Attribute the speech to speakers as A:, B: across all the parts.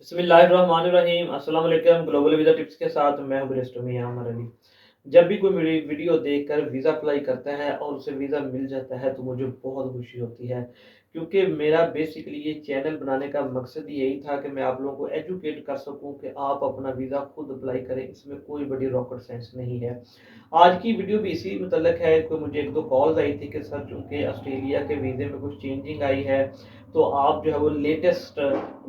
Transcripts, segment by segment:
A: बिस्मिल्लाहिर्रहमानिर्रहीम अस्सलाम वालेकुम। ग्लोबल वीज़ा टिप्स के साथ मैं हूं ब्रिस्टो मियां अमर अली। जब भी कोई मेरी वीडियो देखकर वीज़ा अप्लाई करता है और उसे वीज़ा मिल जाता है तो मुझे बहुत खुशी होती है, क्योंकि मेरा बेसिकली ये चैनल बनाने का मकसद यही था कि मैं आप लोगों को एजुकेट कर सकूं कि आप अपना वीज़ा खुद अप्लाई करें। इसमें कोई बड़ी रॉकेट साइंस नहीं है। आज की वीडियो भी इसी मुतल्लक है कि मुझे एक दो कॉल्स आई थी कि सर चूँकि ऑस्ट्रेलिया के वीज़े में कुछ चेंजिंग आई है, तो आप जो है वो लेटेस्ट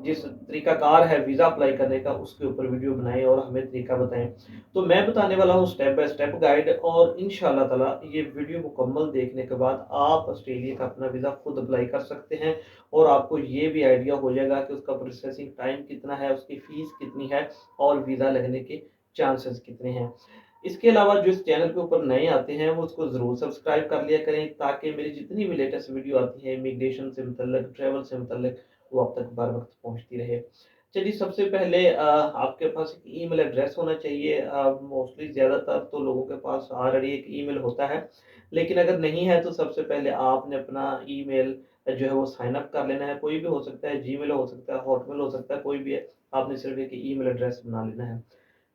A: जिस तरीकाकार है वीज़ा अप्लाई करने का उसके ऊपर वीडियो बनाएं और हमें तरीका बताएं। तो मैं बताने वाला हूँ स्टेप बाय स्टेप गाइड, और इंशाल्लाह ताला ये वीडियो मुकम्मल देखने के बाद आप ऑस्ट्रेलिया का अपना वीज़ा खुद अप्लाई कर सकते हैं और आपको ये भी आइडिया हो जाएगा कि उसका प्रोसेसिंग टाइम कितना है, उसकी फ़ीस कितनी है और वीज़ा लगने के चांसेस कितने हैं। इसके अलावा जो इस चैनल के ऊपर नए आते हैं वो उसको ज़रूर सब्सक्राइब कर लिया करें, ताकि मेरी जितनी भी लेटेस्ट वीडियो आती है इमिग्रेशन से मुतल्लिक, ट्रैवल से मुतल्लिक, वो आप तक बर वक्त पहुंचती रहे। चलिए, सबसे पहले आपके पास एक ईमेल एड्रेस होना चाहिए। मोस्टली ज़्यादातर तो लोगों के पास ऑलरेडी एक ईमेल होता है, लेकिन अगर नहीं है तो सबसे पहले आपने अपना ईमेल जो है वो साइन अप कर लेना है। कोई भी हो सकता है, जीमेल हो सकता है, हॉटमेल हो सकता है, कोई भी है। आपने सिर्फ एक ईमेल एड्रेस बना लेना है।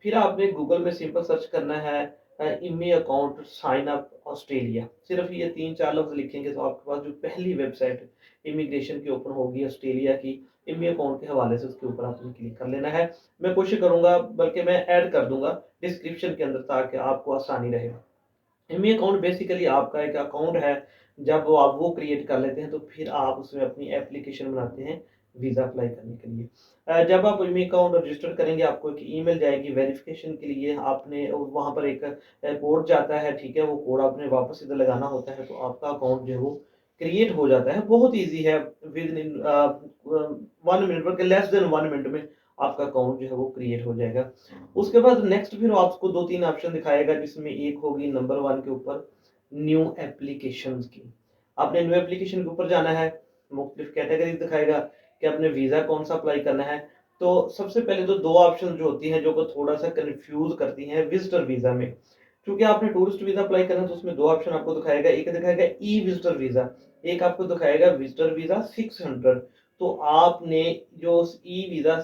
A: फिर आपने गूगल में सिंपल सर्च करना है ImmiAccount sign up Australia. सिर्फ ये 3-4 लफ्ज़ लिखेंगे तो आपके पास जो पहली वेबसाइट इमिग्रेशन की ओपन होगी ऑस्ट्रेलिया की, इमी अकाउंट के हवाले से उसके ऊपर आपने क्लिक कर लेना है। मैं कोशिश करूँगा, बल्कि मैं ऐड कर दूँगा डिस्क्रिप्शन के अंदर, ताकि आपको आसानी रहे। इमी अकाउंट बेसिकली आपका एक अकाउंट है। जब वो आप वो क्रिएट कर लेते हैं तो फिर आप उसमें अपनी एप्लीकेशन बनाते हैं वीज़ा अप्लाई करने के लिए। जब आप इमी अकाउंट रजिस्टर करेंगे आपको एक ईमेल जाएगी वेरिफिकेशन के लिए। आपने वहाँ पर एक कोड जाता है, ठीक है? वो कोड आपने वापस इधर लगाना होता है, तो आपका अकाउंट जो है वो क्रिएट हो जाता है। बहुत ईज़ी है, विद इन 1 मिनट, बल्कि लेस देन 1 मिनट में आपका अकाउंट जो है वो क्रिएट हो जाएगा। उसके बाद नेक्स्ट फिर आपको 2-3 ऑप्शन दिखाएगा, जिसमें एक होगी नंबर 1 के ऊपर न्यू एप्लीकेशंस की। आपने न्यू एप्लीकेशन के ऊपर जाना है, मुख्तलिफ कैटेगरीज दिखाएगा कि आपने वीज़ा कौन-सा अप्लाई करना है। तो सबसे पहले तो 2 ऑप्शन जो होती हैं जो को थोड़ा-सा कन्फ्यूज़ करती हैं विज़िटर वीज़ा में। क्योंकि आपने टूरिस्ट वीज़ा अप्लाई करना है तो उसमें 2 ऑप्शन आपको दिखाएगा। एक दिखाएगा ई विज़िटर वीज़ा, एक आपको दिखाएगा विज़िटर वीज़ा 600। तो आपने जो ई वीज़ा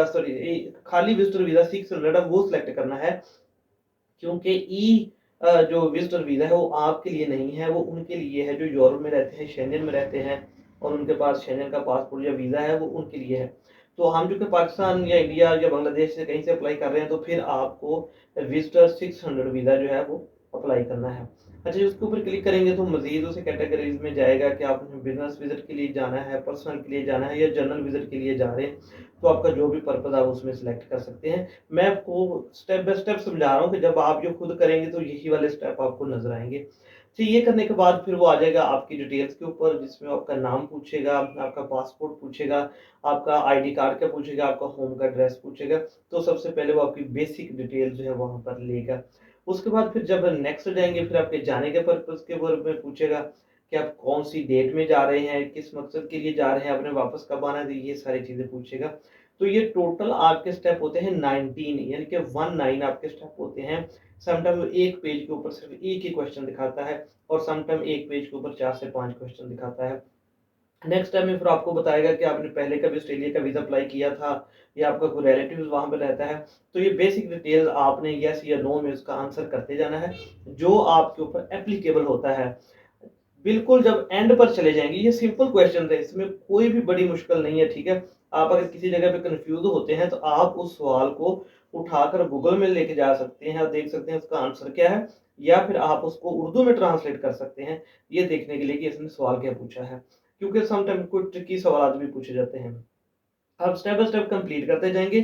A: सॉरी खाली विज़िटर वीज़ा 600 है वो सिलेक्ट करना है, क्योंकि जो विज़िटर वीज़ा है वो आपके लिए नहीं है, वो उनके लिए है जो यूरोप में रहते हैं, शेंजन में रहते हैं और उनके पास शेंजन का पासपोर्ट या वीज़ा है, वो उनके लिए है। तो हम जो कि पाकिस्तान या इंडिया या बांग्लादेश से कहीं से अप्लाई कर रहे हैं, तो फिर आपको विज़िटर 600 वीज़ा जो है वो अप्लाई करना है। अच्छा जी, उसके ऊपर क्लिक करेंगे तो मज़ीद उसे कैटेगरीज़ में जाएगा कि आपने बिज़नेस विज़िट के लिए जाना है, पर्सनल के लिए जाना है या जनरल विज़िट के लिए जा रहे हैं। तो आपका जो भी पर्पज़ आप उसमें सेलेक्ट कर सकते हैं। मैं आपको स्टेप बाय स्टेप समझा रहा हूँ कि जब आप जो खुद करेंगे तो यही वाले स्टेप आपको नज़र आएँगे। तो ये करने के बाद फिर वो आ जाएगा आपकी डिटेल्स के ऊपर, जिसमें आपका नाम पूछेगा, आपका पासपोर्ट पूछेगा, आपका आईडी कार्ड का पूछेगा, आपका होम का एड्रेस पूछेगा। तो सबसे पहले वो आपकी बेसिक डिटेल जो है वहाँ पर लेगा। उसके बाद फिर जब नेक्स्ट जाएँगे, फिर आपके जाने के पर्पज़ के बारे में पूछेगा कि आप कौन-सी डेट में जा रहे हैं, किस मकसद के लिए जा रहे हैं, आपने वापस कब आना है, तो ये सारी चीज़ें पूछेगा। तो ये टोटल आपके स्टेप होते हैं 19, यानी कि 19 आपके स्टेप होते हैं। समटाइम एक पेज के ऊपर सिर्फ एक ही क्वेश्चन दिखाता है और समटाइम एक पेज के ऊपर 4 से 5 क्वेश्चन दिखाता है। नेक्स्ट टाइम में फिर आपको बताएगा कि आपने पहले कभी ऑस्ट्रेलिया का वीज़ा अप्लाई किया था या आपका कोई रिलेटिव वहाँ पे रहता है। तो ये बेसिक डिटेल आपने येस या नो में उसका आंसर करते जाना है, जो आपके ऊपर एप्लीकेबल होता है। बिल्कुल जब एंड पर चले जाएँगे, ये सिंपल क्वेश्चन है, इसमें कोई भी बड़ी मुश्किल नहीं है, ठीक है? आप अगर किसी जगह पे कन्फ्यूज़ होते हैं, तो आप उस सवाल को उठाकर गूगल में लेके जा सकते हैं और देख सकते हैं उसका आंसर क्या है, या फिर आप उसको उर्दू में ट्रांसलेट कर सकते हैं, ये देखने के लिए कि इसने सवाल क्या पूछा है। क्योंकि समटाइम कोई ट्रिकी सवाल भी पूछे जाते हैं। आप स्टेप बाय स्टेप कंप्लीट करते जाएँगे,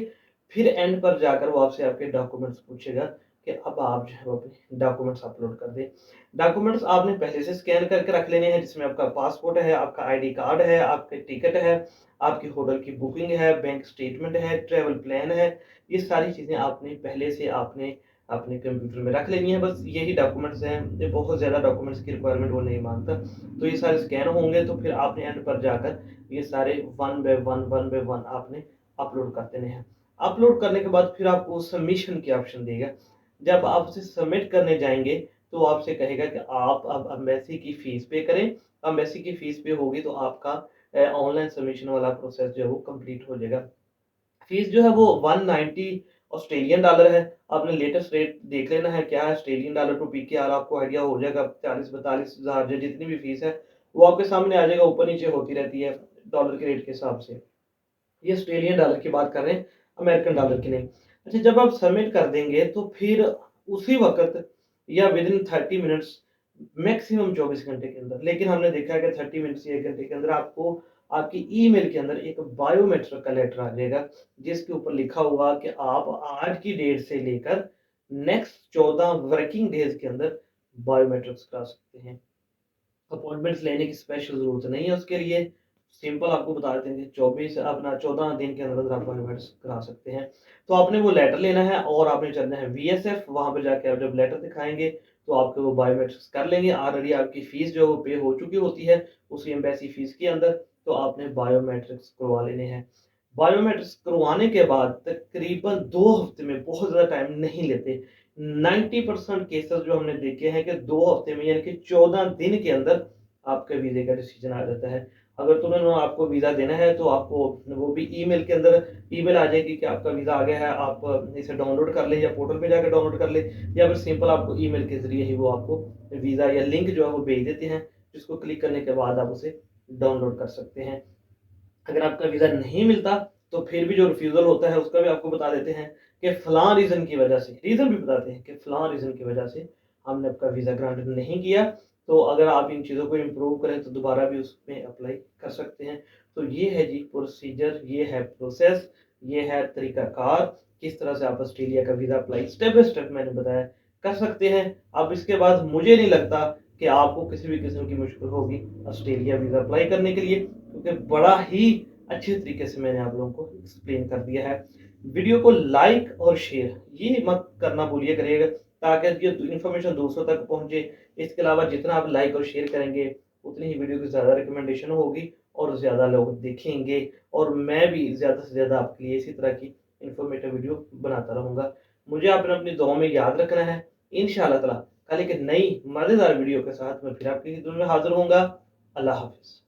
A: फिर एंड पर जाकर वो आपसे आपके डॉक्यूमेंट्स पूछेगा कि अब आप जो है वो अपने डॉक्यूमेंट्स अपलोड कर दें। डॉक्यूमेंट्स आपने पहले से स्कैन करके रख लेने हैं, जिसमें आपका पासपोर्ट है, आपका आईडी कार्ड है, आपके टिकट है, आपकी होटल की बुकिंग है, बैंक स्टेटमेंट है, ट्रैवल प्लान है। ये सारी चीज़ें आपने पहले से आपने अपने कंप्यूटर में रख लेनी है। बस यही डॉक्यूमेंट्स हैं, ये बहुत ज़्यादा डॉक्यूमेंट्स की रिक्वायरमेंट वो नहीं माँगता। तो ये सारे स्कैन होंगे तो फिर आपने एंड पर जाकर ये सारे वन बाय वन आपने अपलोड कर देने हैं। अपलोड करने के बाद फिर आपको सबमिशन के ऑप्शन देगा। जब आप उसे सबमिट करने जाएँगे, तो आपसे कहेगा कि आप अब एम्बेसी की फ़ीस पे करें। एम्बेसी की फ़ीस पे होगी तो आपका ऑनलाइन सबमिशन वाला प्रोसेस जो है वो कंप्लीट हो जाएगा। फीस जो है वो 190 ऑस्ट्रेलियन डॉलर है। आपने लेटेस्ट रेट देख लेना है क्या है ऑस्ट्रेलियन डॉलर टू पीकेआर, आपको आइडिया हो जाएगा। 40-42 हज़ार जो जितनी भी फीस है वो आपके सामने आ जाएगा, ऊपर नीचे होती रहती है डॉलर के रेट के हिसाब से। ये ऑस्ट्रेलियन डॉलर की बात कर रहे हैं, अमेरिकन डॉलर की नहीं। अच्छा, जब आप सबमिट कर देंगे तो फिर उसी वक़्त या विदिन 30 मिनट्स, मैक्सिमम 24 घंटे के अंदर, लेकिन हमने देखा है कि 30 मिनट्स या 1 घंटे के अंदर आपको आपकी ईमेल के अंदर एक बायोमेट्रिक का लेटर आ जाएगा, जिसके ऊपर लिखा होगा कि आप आज की डेट से लेकर नेक्स्ट 14 वर्किंग डेज़ के अंदर बायोमेट्रिक्स करा सकते हैं। अपॉइंटमेंट्स लेने की स्पेशल ज़रूरत नहीं है उसके लिए। सिंपल आपको बता देंगे 24 अपना 14 दिन के अंदर आप अपॉइंटमेंट्स करा सकते हैं। तो आपने वो लेटर लेना है और आपने चलना है वीएसएफ, वहाँ पे जाके आप जब लेटर दिखाएँगे तो आपके वो बायोमेट्रिक्स कर लेंगे। ऑलरेडी आपकी फ़ीस जो है वो पे हो चुकी होती है उसी एम्बेसी फ़ीस के अंदर, तो आपने बायोमेट्रिक्स करवा लेने हैं। बायोमेट्रिक्स करवाने के बाद तकरीबन 2 हफ्ते में, बहुत ज़्यादा टाइम नहीं लेते। 90% केसेज़ जो हमने देखे हैं कि 2 हफ्ते में यानी कि 14 दिन के अंदर आपके वीज़े का डिसीजन आ जाता है। अगर तो उन्होंने आपको वीज़ा देना है तो आपको वो भी ईमेल के अंदर ईमेल आ जाएगी कि आपका वीज़ा आ गया है, आप इसे डाउनलोड कर लें या पोर्टल पे जाके डाउनलोड कर लें, या फिर सिंपल आपको ईमेल के ज़रिए ही वो आपको वीज़ा या लिंक जो है वो भेज देते हैं, जिसको क्लिक करने के बाद आप उसे डाउनलोड कर सकते हैं। अगर आपका वीज़ा नहीं मिलता तो फिर भी जो रिफ्यूज़ल होता है उसका भी आपको बता देते हैं कि फलाँ रीज़न की वजह से, रीज़न भी बताते हैं कि फलाँ रीज़न की वजह से हमने आपका वीज़ा ग्रांट नहीं किया। तो अगर आप इन चीज़ों को इम्प्रूव करें तो दोबारा भी उसमें अप्लाई कर सकते हैं। तो ये है जी प्रोसीजर, ये है प्रोसेस, ये है तरीक़ाकार, किस तरह से आप ऑस्ट्रेलिया का visa apply step by step मैंने बताया कर सकते हैं। अब इसके बाद मुझे नहीं लगता कि आपको किसी भी किस्म की मुश्किल होगी ऑस्ट्रेलिया वीज़ा अप्लाई करने के लिए, क्योंकि बड़ा ही अच्छे तरीके से मैंने आप लोगों को एक्सप्लेन कर दिया है। वीडियो को लाइक और शेयर ये मत करना भूलिए करिएगा, ताकि ये इन्फॉर्मेशन दूसरों तक पहुँचे। इसके अलावा जितना आप लाइक और शेयर करेंगे उतनी ही वीडियो की ज़्यादा रिकमेंडेशन होगी और ज़्यादा लोग देखेंगे, और मैं भी ज़्यादा से ज़्यादा आपके लिए इसी तरह की इन्फॉर्मेटिव वीडियो बनाता रहूँगा। मुझे आपने अपनी दुआओं में याद रखना है। इंशाअल्लाह ताला कल एक नई मज़ेदार वीडियो के साथ मैं फिर आपकी खिदमत में हाज़िर होऊँगा। अल्लाह हाफ़िज़।